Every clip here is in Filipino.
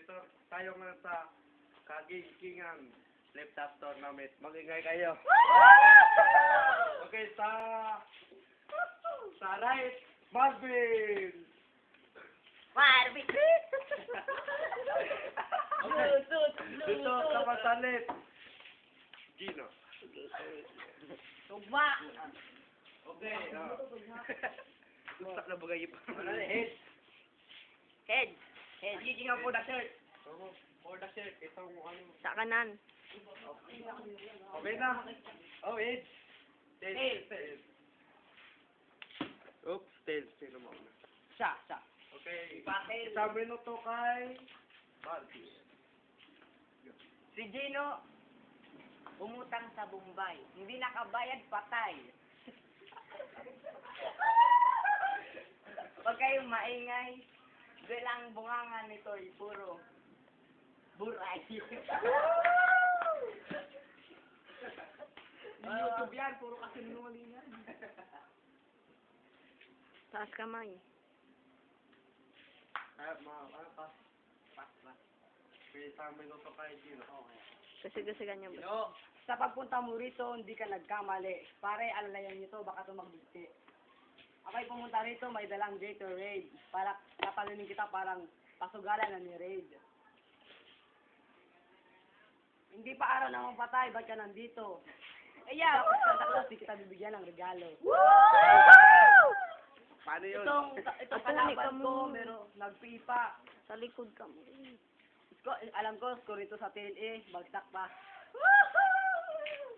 dito tayo nga sa kagigingan flip top tournament. Magingay kayo. Okay, sa right, Marvin. Marvin! Okay. Dito sa pasalit, Gino. Tugma! Okay. Gusto na bagay pa. Head. Head. Giging ang for the shirt. For the shirt. Ito mo ano. Sa kanan. Okay na. Oh, head. Tail. Oops, tail. Sino mo? Siya. Okay. Sabi no to kay Marcus. Si Gino, umutang sa Bombay. Hindi nakabayad, patay. Huwag kayong maingay. Bilang bunganga nito ay puro buray. YouTube yan, puro kasinungaling yan. Taas kamay. Pass. Okay, sabi no to kay Gino. Kasi ganyan ba? Sa pagpunta mo rito, hindi ka nagkamali. Pare, alalayan nyo to, baka tumagbigti. Okay, pumunta rito, may dalang Gatorade. Para kapalunin kita parang pasugalan na ni Raid. Hindi pa araw na patay, ba't ka nandito? Yeah, tapos di kita bibigyan ng regalo. Paano yun? Itong kalaban ko, pero nagpipa. Sa likod ka mo. Alam ko, score ito sa TLE, bagsak pa.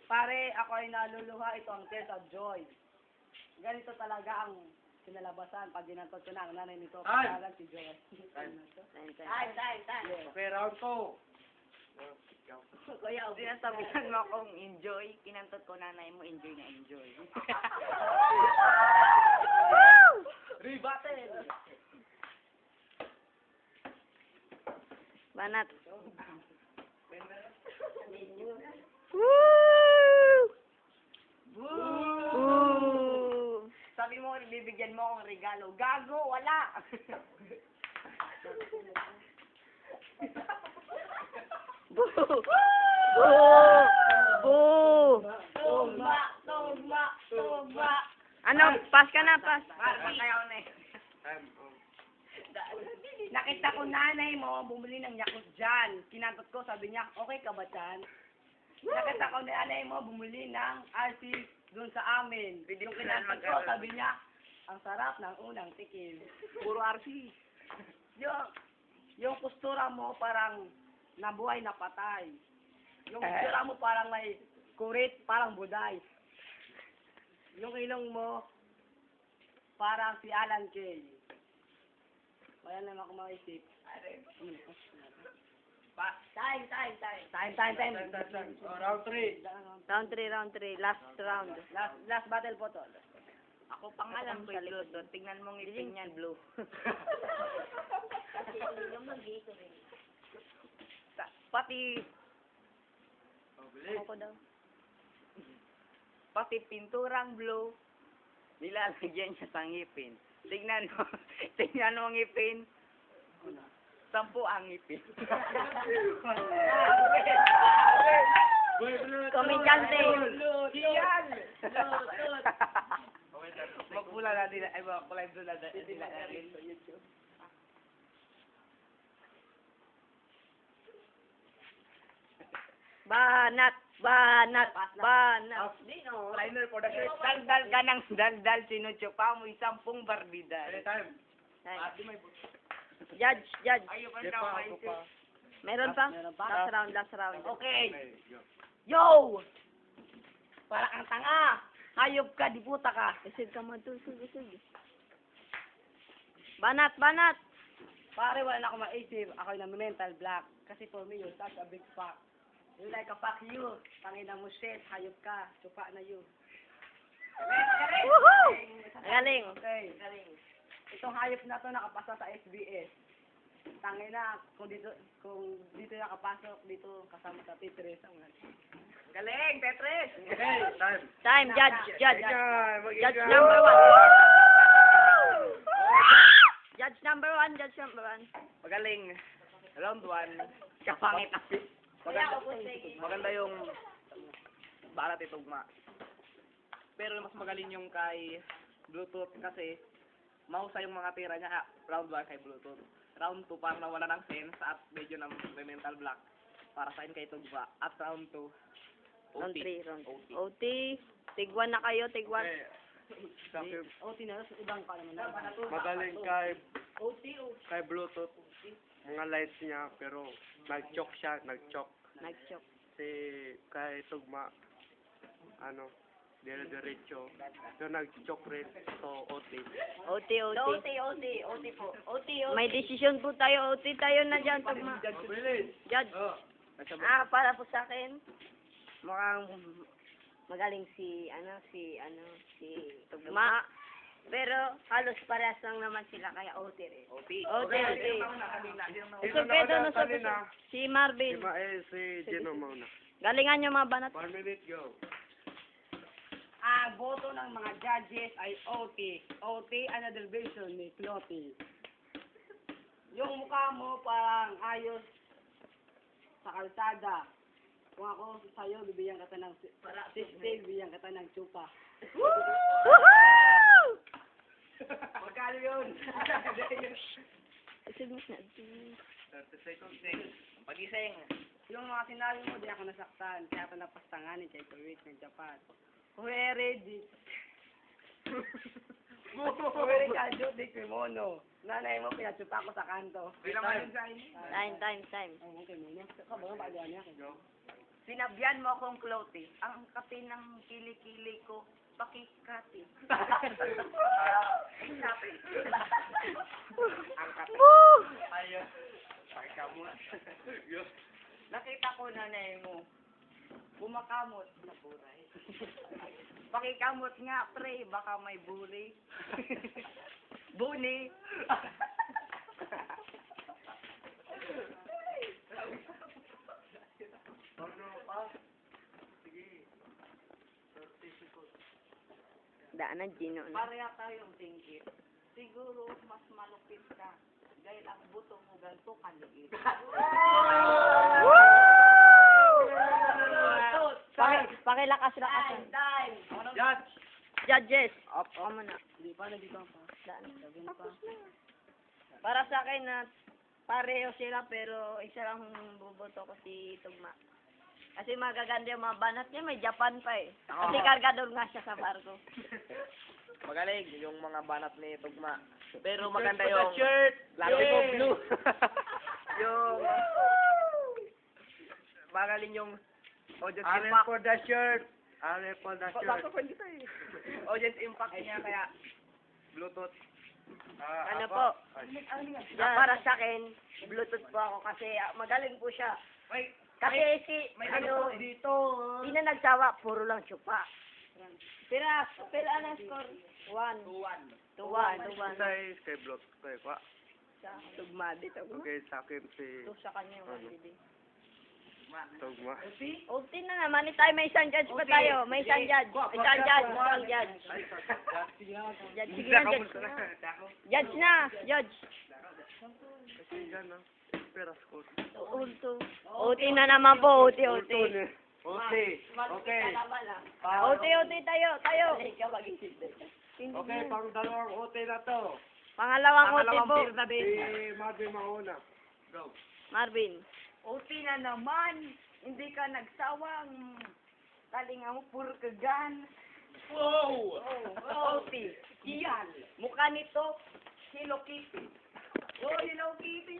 Pare, ako ay naluluha, ito ang tears of joy. Ganito talaga ang kinalabasan pag dinantot ko na ang nanay nito. Pagkalan si Joy. Time. Okay, round 2. Kuya, sinasabihan mo akong enjoy, kinantot ko nanay mo, enjoy na enjoy. Rebattle! Banat. Woo! Sabi mo, bibigyan mo akong regalo. Gago, wala! Boo! Tugma! Ano? Pass ka na, pass. Kayaw na eh. Nakita ko nanay mo, bumili ng Yakult dyan. Kinantot ko, sabi niya, okay ka ba dyan? Nakita ko nanay mo, bumili ng RC doon sa amin. Yung kinantot ko, sabi niya, ang sarap ng unang tikim. Puro RC. Yung postura mo parang nabuhay na patay. Yung postura mo parang may kurit, parang buday. Yung ilong mo, parang si Alan Kay. Wala naman ako maisip. Time. Round 3. Round 3. Last round. Last battle po to. Ako pangalan ko yung blue. Tingnan mo ngipin yan, blue. Pati ako daw. Pati pinturang blue, nilalagyan niya sa ngipin. Tingnan mo ang ngipin. 10 ang ngipin. Komedyante. Iyan. Magpula na nila, ay mag-live doon na nila natin sa YouTube. Banat. Dino. Liner for the shirt. Daldal ka ng daldal, sinuchupa mo 10 barbida. Anytime. Judge. Ako pa. Meron pa? Last round. Okay. Go. Yo! Para kang tanga. Hayop ka, di puta ka. Isid ka mo, tusog. Banat. Pare, wala na ako maisip. Ako'y na mental block. Kasi for me, you're such a big fuck. You like a fuck you. Tangina mo shit. Hayop ka. Chupa na you. Woohoo! Galing. Okay. Itong hayop na to nakapasa sa SBS. Tangina, kung dito nakapasok, dito kasama sa Tetris. Galing, Tetris! Okay, Time, judge. Judge Number 1. Judge number one. Magaling. round 1. Kapangit ako. Maganda yung balat ni Tugma. Pero mas magaling yung kay Bluetooth kasi mahusay yung mga tira niya. Round 1 kay Bluetooth. Round 2 parang nawala ng sense at medyo na may mental block para sa akin kay Tugma. At round 2, Round OT. 3, round OT. OT. Tigwan na kayo, tigwan. Sa akin, OT na, ibang ka naman na. magaling kay OT. Bluetooth. Mga lights niya, pero nag-choke siya, nag-choke. Nag-choke. Si kay Tugma, dire-diretso. So, nag-choke rin. So, OT. OT, OT. OT po. OT. May desisyon po tayo, OT tayo na dyan, Tugma. Judge. Para po sa akin, mukhang magaling si Tugma. Pero halos parehas lang naman sila, kaya OT rin. OT. OT, OT. Ito Usupedo, na kanina. Si Marvin. Si Gino mauna. Galingan nyo mga banat. 1 minute, go. Ang boto ng mga judges ay OT. OT, another version ni Clotty. Yung mukha mo parang ayos sa kalsada. Kung ako sa'yo, bibigyan kita ng sistel, bibigyan kita ng chupa. Woohoo! Magkano yun? Signals na. 30 seconds din. Pag-ising. Yung mga sinabi mo, di ako nasaktan. Kaya ako napastanganin kay Kuwait ng Japan. Huwere di. Huwere ka, di kimono. Nanay mo, pinatsupa ko sa kanto. Bilang ka yun sa Time. Ay, okay, muna. Kabang pagyan niya. Sinabihan mo akong Clotty. Ang kape ng kilikili ko, pakikati. Ang kape. Woo! Ayun. Pagkamot. Nakita ko nanay mo. Bumakamot na buray. Pakikamot nga, pre. Baka may buli. Buni. Daanan, Gino. Pareha tayong tingkit. Siguro mas malupit ka. Dahil ang buto mo ganito kaliit. Pakilakas-lakas. Time! Judge. Judges. Opo mo na. Hindi pa, nandito pa. Daan. Sabi na pa. Para sa akin na pareho sila pero isa lang buboto ko si Tugma. Kasi magaganda yung mga banat niya, may Japan pa eh. Kasi kargador nga siya sa barko. Magaling yung mga banat ni Tugma. Pero maganda yung shirt. lagi ko blue. yung magaling yung audience impact. For the shirt. For the shirt. Audience impact niya kaya Bluetooth. Ano po? Para sa akin, Bluetooth po ako kasi magaling po siya. Kasi Dito. di na nagsawa, puro lang tsupa. Pero anong score? 1. 2-1. Kay Block. Kay pa. Tugma dito. Okay, sa akin si 2 sa kanya. 1 hindi. Tugma. Ulti na naman, tayo may isang judge pa tayo. May isang judge. Isang judge. Judge, sige na, judge na. Judge na, judge. Kasi dyan Peras ko. Ulto. OT na naman po, OT. Okay. Okay. OT tayo. Okay, pang dalawang OT na to. Pangalawang OT po. Si Marvin mauna. Go. Marvin. OT na naman. Hindi ka nagsawang. Talinga mo, puro kagan. Wow! OT. Iyan. Mukha nito, Hello Kitty. Oh, Hello Kitty.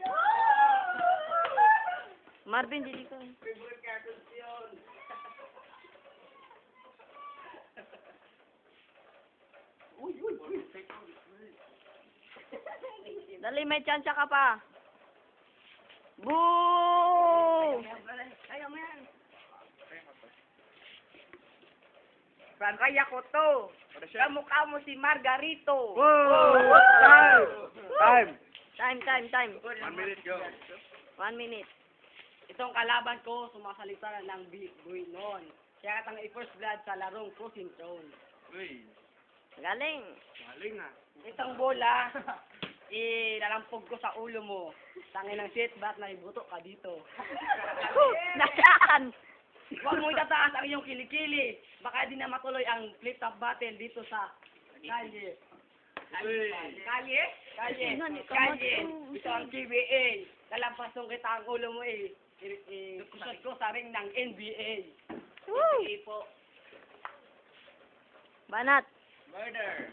Marvin, dili ko. Favorite cartoons yun. Dali, may chance ka pa. Boo! Ayaw mo yan. Saan kaya ko to? Kamukha mo si Margarito. Whoa! Time! 1 minute, go. 1 minute. Itong kalaban ko, sumasalita na ng Buinon. Kaya katang i-first blood sa larong Cruising Zone. Uy, Galing. galing Itong bola, ilalampog ko sa ulo mo. Tangin ng shit, ba't naibuto ka dito? Nasaan? Huwag mo itataas ang iyong kilikili. Baka di na matuloy ang flip-top battle dito sa kalye. Kalye? Kalye. Kalye. Ito ang GBA. Lalampasong kita ang ulo mo eh. Kusot ko sa ring ng NBA. Woo! Ipo. Banat. Murder.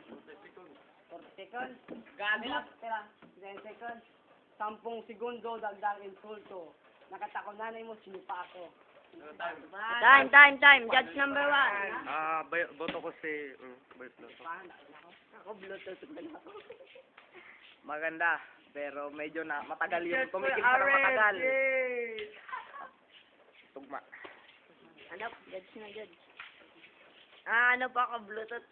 40 seconds. Gago. Tira. 10 seconds. 10 segundo dagdag insulto. Nakatako nanay mo, sinupa ako. Time. Judge number 1. Boto ko si... Ako, Bluetooth. Maganda. Pero medyo na matagal yung tumikim sa matagal. Tugma. Ano? Judge na judge. Ano pa ako, Bluetooth?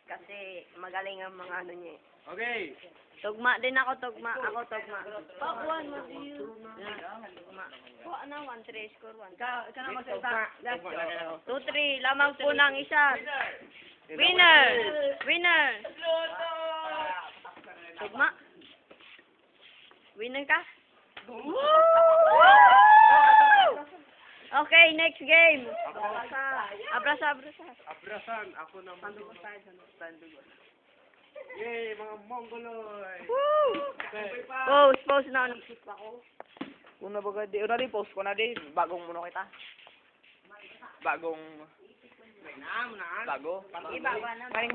Kasi magaling ang mga ano niya eh. Okay. Tugma din ako, tugma. Ako, tugma. Pakuan mo siyo. Tugma. Po, ano, 1-3, score 1. Ikaw na magsalita. Last. 2-3, lamang po ng isa. Winner! Winner! Tugma. Winner ka? Okay, next game. Abrasa. Abrasan. Ako naman. Yay, mga Mongoloy. Pause na. Una ba di una di post ko na di bagong muno kita. Bagong bago. Iba ba na? Paring